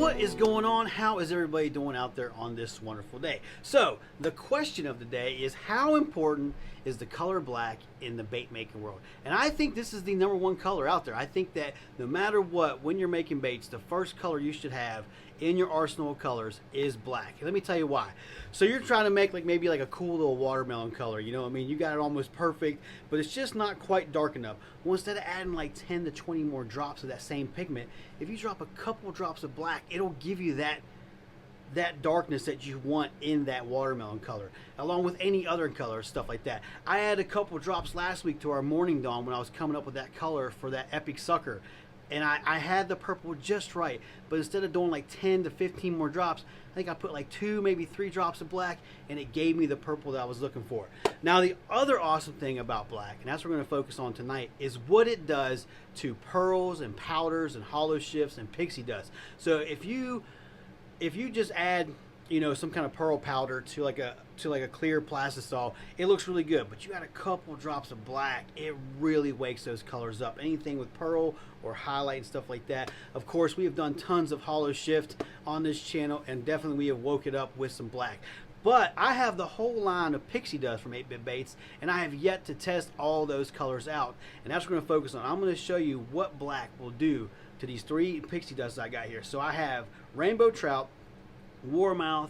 What is going on? How is everybody doing out there on this wonderful day? So the question of the day is, how important is the color black in the bait making world? And I think this is the #1 color out there. I think that no matter what, when you're making baits, the first color you should have in your arsenal of colors is black. And let me tell you why. So you're trying to make maybe a cool little watermelon color, you know what I mean? You got it almost perfect, but it's just not quite dark enough. Well, instead of adding 10 to 20 more drops of that same pigment, if you drop a couple drops of black, it'll give you that darkness that you want in that watermelon color, along with any other color, stuff like that. I added a couple drops last week to our morning dawn when I was coming up with that color for that epic sucker, and I had the purple just right, but instead of doing 10 to 15 more drops, I think I put 2, maybe 3 drops of black, and it gave me the purple that I was looking for. Now the other awesome thing about black, and that's what we're going to focus on tonight, is what it does to pearls and powders and hollow shifts and pixie dust. So if you just add, some kind of pearl powder to a clear plastisol, it looks really good. But you add a couple drops of black, it really wakes those colors up. Anything with pearl or highlight and stuff like that. Of course, we have done tons of hollow shift on this channel, and definitely we have woke it up with some black. But I have the whole line of Pixie Dust from 8-Bit Baits, and I have yet to test all those colors out. And that's what we're going to focus on. I'm going to show you what black will do to these 3 Pixie Dusts I got here. So I have Rainbow Trout, Warmouth,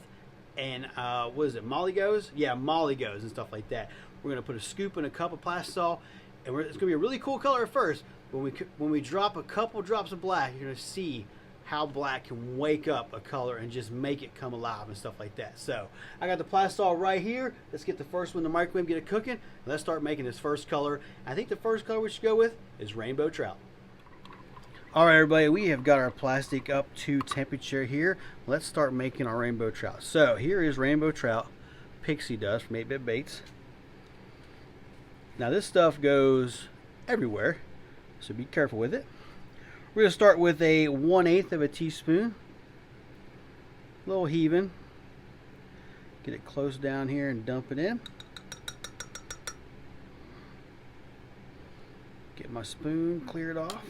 and what is it, Mollygos? Yeah, Mollygos and stuff like that. We're going to put a scoop in a cup of plastisol, and it's going to be a really cool color at first. When we drop a couple drops of black, you're going to see how black can wake up a color and just make it come alive and stuff like that. So I got the plastisol right here. Let's get the first one in the microwave, get it cooking, and let's start making this first color. I think the first color we should go with is Rainbow Trout. Alright everybody, we have got our plastic up to temperature here. Let's start making our Rainbow Trout. So here is Rainbow Trout Pixie Dust from 8-Bit Baits. Now this stuff goes everywhere, so be careful with it. We're going to start with a 1/8 of a teaspoon. A little heaving. Get it close down here and dump it in. Get my spoon cleared off.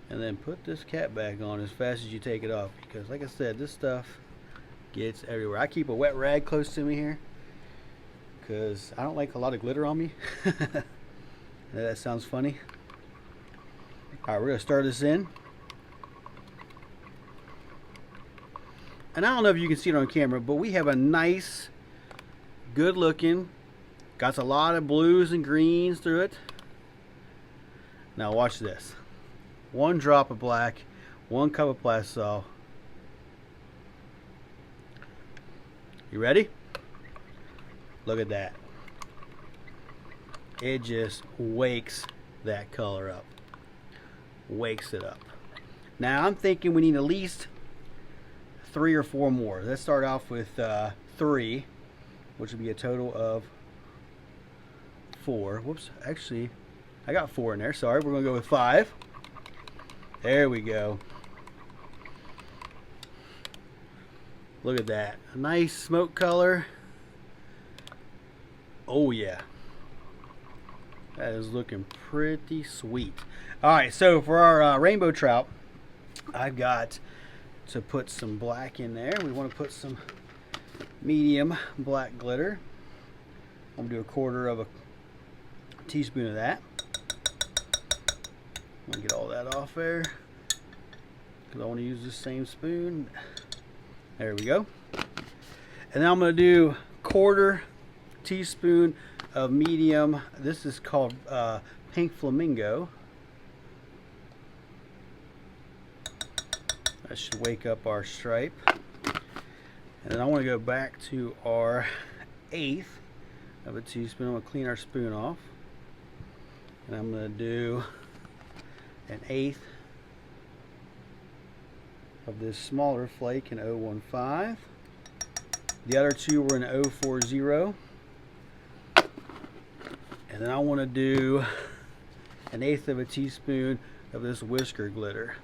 And then put this cap back on as fast as you take it off, because like I said, this stuff gets everywhere. I keep a wet rag close to me here because I don't like a lot of glitter on me. That sounds funny. Alright, we're going to start this in. And I don't know if you can see it on camera, but we have a nice, good looking, got a lot of blues and greens through it. Now watch this. 1 drop of black, 1 cup of plastisol. You ready? Look at that. It just wakes that color up. Wakes it up. Now I'm thinking we need at least 3 or 4 more. Let's start off with 3, which would be a total of 4. Whoops, actually, I got 4 in there. Sorry, we're going to go with 5. There we go. Look at that. A nice smoke color. Oh yeah. That is looking pretty sweet. Alright, so for our Rainbow Trout, I've got to put some black in there. We want to put some medium black glitter. I'm going to do 1/4 of a teaspoon of that. I'm going to get all that off there because I want to use the same spoon. There we go. And now I'm going to do 1/4 teaspoon of medium. This is called Pink Flamingo. That should wake up our stripe. And then I want to go back to our 1/8 of a teaspoon. I'm going to clean our spoon off. And I'm going to do an 1/8 of this smaller flake in 015. The other 2 were in 040. And then I want to do an 1/8 of a teaspoon of this whisker glitter.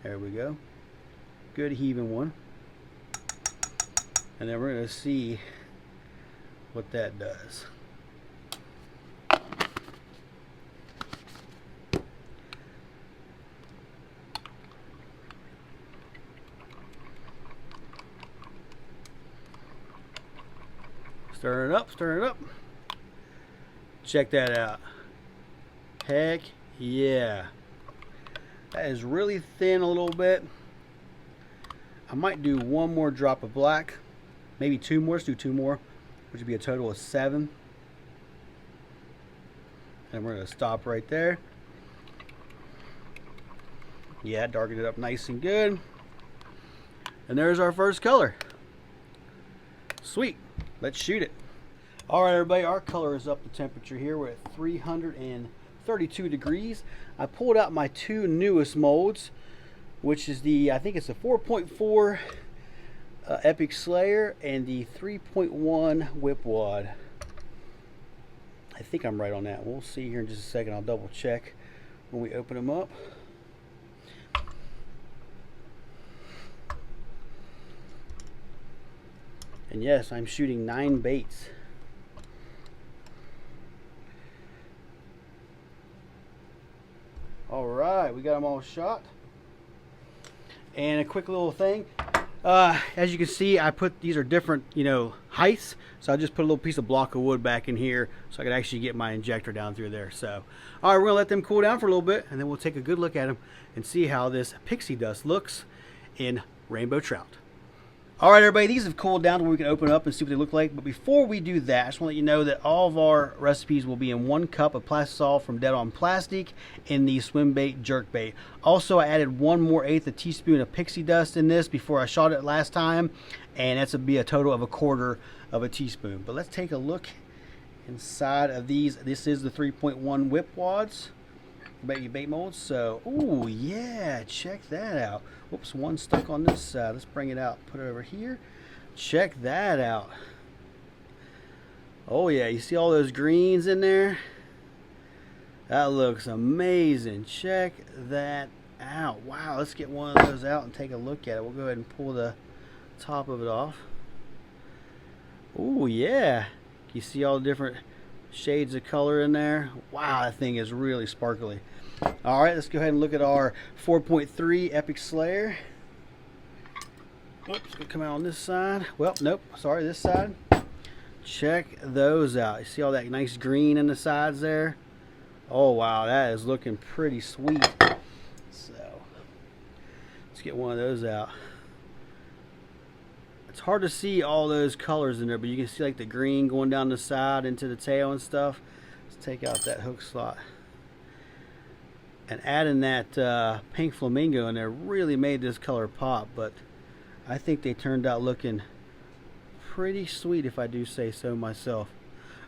There we go. Good heaving one. And then we're going to see what that does. Stir it up, stir it up. Check that out. Heck yeah. That is really thin a little bit. I might do one more drop of black. Maybe two more. Let's do two more, which would be a total of 7. And we're going to stop right there. Yeah, darkened it up nice and good. And there's our first color. Sweet. Let's shoot it. All right, everybody, our color is up to temperature here. We're at 332 degrees. I pulled out my 2 newest molds, which is the, I think it's a 4.4 Epic Slayer and the 3.1 WhipWad. I think I'm right on that. We'll see here in just a second. I'll double check when we open them up. And yes, I'm shooting 9 baits. All right, we got them all shot. And a quick little thing. As you can see, I put, these are different, heights. So I just put a little piece of block of wood back in here so I could actually get my injector down through there. So, all right, we're gonna let them cool down for a little bit, and then we'll take a good look at them and see how this Pixie Dust looks in rainbow trout. All right, everybody, these have cooled down to where we can open up and see what they look like. But before we do that, I just want to let you know that all of our recipes will be in 1 cup of Plastisol from Dead On Plastic in the swim bait jerk bait. Also, I added 1 more 1/8 teaspoon of Pixie Dust in this before I shot it last time, and that's be a total of 1/4 of a teaspoon. But let's take a look inside of these. This is the 3.1 WhipWads bait molds. So, oh yeah, check that out. Whoops, one stuck on this side. Let's bring it out, put it over here. Check that out. Oh yeah, you see all those greens in there? That looks amazing. Check that out. Wow, let's get one of those out and take a look at it. We'll go ahead and pull the top of it off. Oh yeah, you see all the different shades of color in there. Wow, that thing is really sparkly. All right, let's go ahead and look at our 4.3 Epic Slayer. Oops, gonna come out on this side. Well, nope, sorry, this side. Check those out. You see all that nice green in the sides there? Oh wow, that is looking pretty sweet. So let's get one of those out. It's hard to see all those colors in there, but you can see like the green going down the side into the tail and stuff. Let's take out that hook slot. And adding that pink flamingo in there really made this color pop, but I think they turned out looking pretty sweet, if I do say so myself.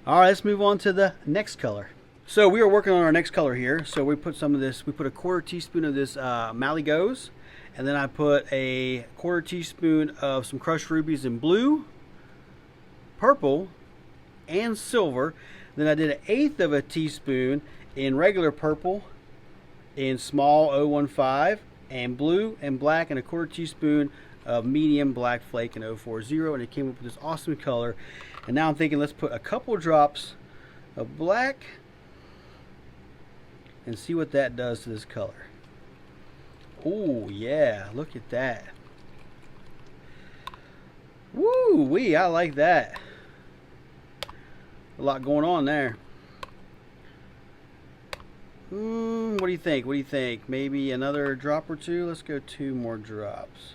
All right, let's move on to the next color. So we are working on our next color here. So we put some of this, we put a 1/4 teaspoon of this malos, and then I put a 1/4 teaspoon of some crushed rubies in blue, purple, and silver. Then I did 1/8 of a teaspoon in regular purple, in small 015, and blue and black, and a 1/4 teaspoon of medium black flake in 040, and it came up with this awesome color. And now I'm thinking, let's put a couple drops of black and see what that does to this color. Oh yeah, look at that. Woo wee, I like that. A lot going on there. What do you think? What do you think? Maybe another drop or two? Let's go 2 more drops.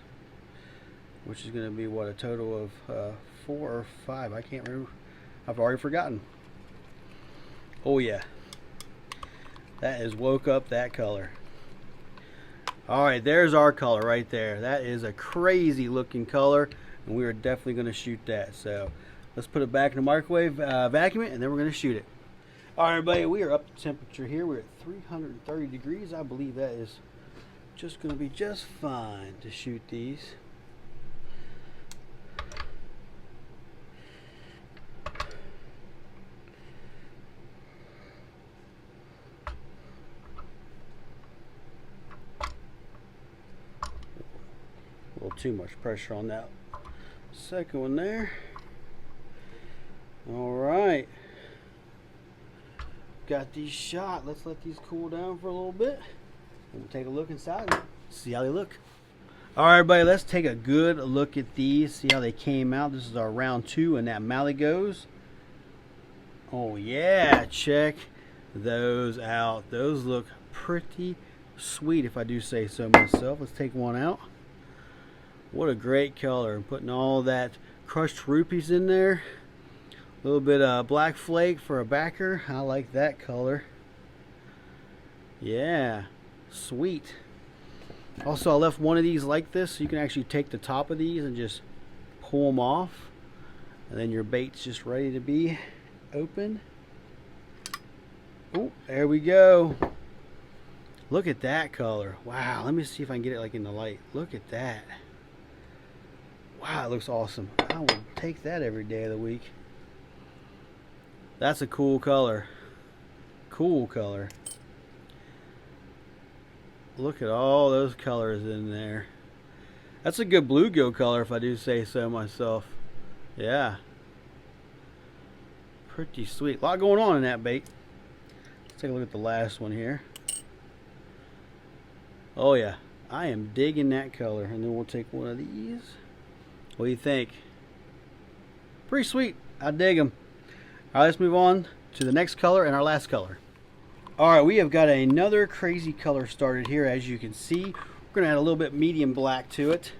Which is going to be, what, a total of 4 or 5. I can't remember. I've already forgotten. Oh, yeah. That is woke up that color. Alright, there's our color right there. That is a crazy looking color. And we are definitely going to shoot that. So, let's put it back in the microwave, vacuum it, and then we're going to shoot it. Alright, everybody, we are up to temperature here. We're at 330 degrees. I believe that is just going to be just fine to shoot these. A little too much pressure on that second one there. Alright. Got these shot. Let's let these cool down for a little bit. And we'll take a look inside and see how they look. All right, everybody, let's take a good look at these, see how they came out. This is our round 2, and that mally goes. Oh yeah, check those out. Those look pretty sweet, if I do say so myself. Let's take one out. What a great color. Putting all that crushed rupees in there. A little bit of black flake for a backer. I like that color. Yeah, sweet. Also, I left one of these like this, so you can actually take the top of these and just pull them off, and then your bait's just ready to be open. Oh, there we go. Look at that color. Wow, let me see if I can get it like in the light. Look at that. Wow, it looks awesome. I will take that every day of the week. That's a cool color. Cool color. Look at all those colors in there. That's a good bluegill color, if I do say so myself. Yeah. Pretty sweet. A lot going on in that bait. Let's take a look at the last one here. Oh yeah, I am digging that color. And then we'll take one of these. What do you think? Pretty sweet. I dig them. All right, let's move on to the next color and our last color. All right, we have got another crazy color started here. As you can see, we're going to add a little bit medium black to it.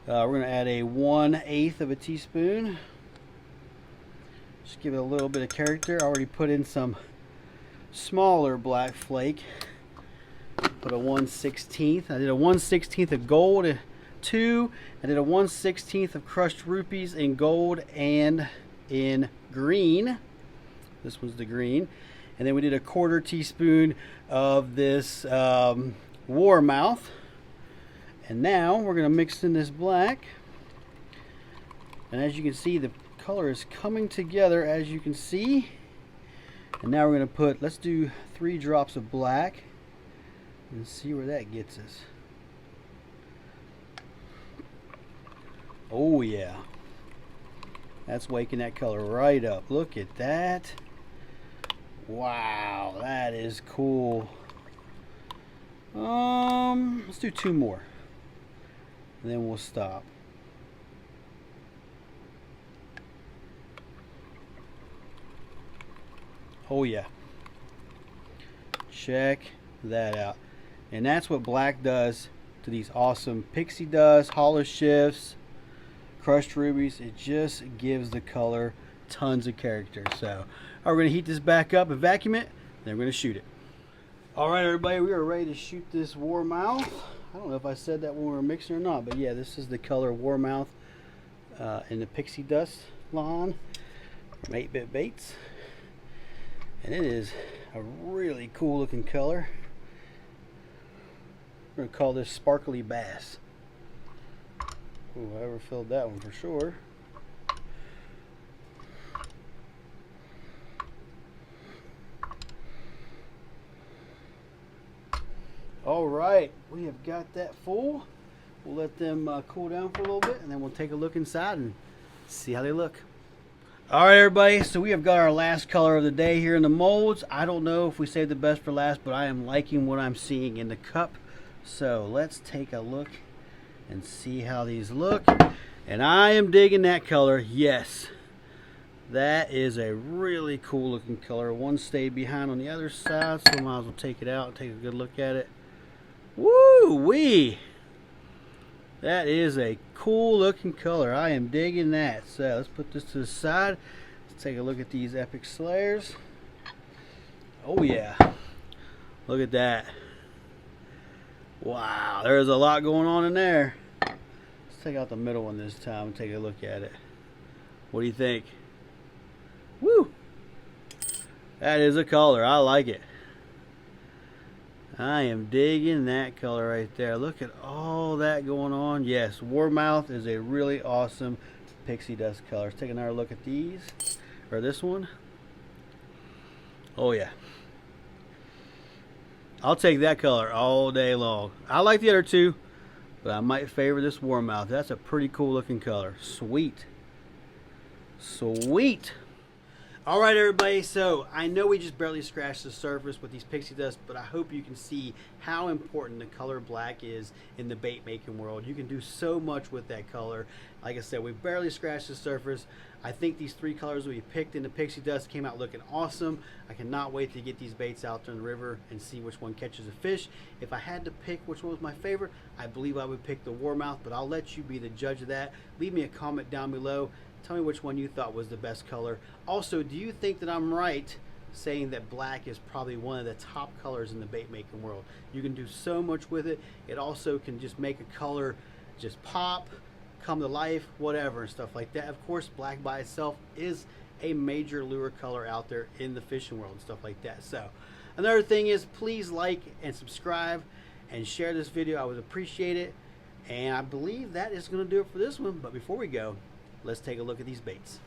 We're going to add a 1/8 of a teaspoon. Just give it a little bit of character. I already put in some smaller black flake. Put a 1/16. I did a 1/16 of gold, 2. I did a 1/16 of crushed rupees in gold and in green. This was the green. And then we did a 1/4 teaspoon of this warmouth. And now we're going to mix in this black. And as you can see, the color is coming together, as you can see. And now we're going to put, let's do 3 drops of black and see where that gets us. Oh yeah. That's waking that color right up. Look at that. Wow, that is cool. Let's do 2 more. And then we'll stop. Oh yeah. Check that out. And that's what black does to these awesome pixie dust, hollow shifts, crushed rubies. It just gives the color tons of character. So we're going to heat this back up and vacuum it, then we're going to shoot it. Alright everybody, we are ready to shoot this warmouth. I don't know if I said that when we were mixing or not, but yeah, this is the color warmouth in the Pixie Dust line from 8-Bit Baits. And it is a really cool looking color. We're going to call this Sparkly Bass. Ooh, I ever filled that one for sure. All right, we have got that full. We'll let them cool down for a little bit, and then we'll take a look inside and see how they look. All right, everybody, so we have got our last color of the day here in the molds. I don't know if we saved the best for last, but I am liking what I'm seeing in the cup. So let's take a look and see how these look. And I am digging that color. Yes, that is a really cool looking color. One stayed behind on the other side, so I might as well take it out and take a good look at it. Woo-wee! That is a cool looking color. I am digging that. So let's put this to the side. Let's take a look at these epic slayers. Oh yeah. Look at that. Wow, there's a lot going on in there. Let's take out the middle one this time and take a look at it. What do you think? Woo! That is a color. I like it. I am digging that color right there. Look at all that going on. Yes, warmouth is a really awesome pixie dust color. Let's take another look at these, or this one. Oh yeah. I'll take that color all day long. I like the other two, but I might favor this warmouth. That's a pretty cool looking color. Sweet. Sweet. All right, everybody. So I know we just barely scratched the surface with these pixie dust, but I hope you can see how important the color black is in the bait making world. You can do so much with that color. Like I said, we barely scratched the surface. I think these three colors we picked in the pixie dust came out looking awesome. I cannot wait to get these baits out there in the river and see which one catches a fish. If I had to pick which one was my favorite, I believe I would pick the warmouth, but I'll let you be the judge of that. Leave me a comment down below. Tell me which one you thought was the best color. Also, do you think that I'm right saying that black is probably one of the top colors in the bait making world? You can do so much with it. It also can just make a color just pop, come to life, whatever, and stuff like that. Of course, black by itself is a major lure color out there in the fishing world and stuff like that. So another thing is, please like and subscribe and share this video. I would appreciate it. And I believe that is going to do it for this one. But before we go, let's take a look at these baits.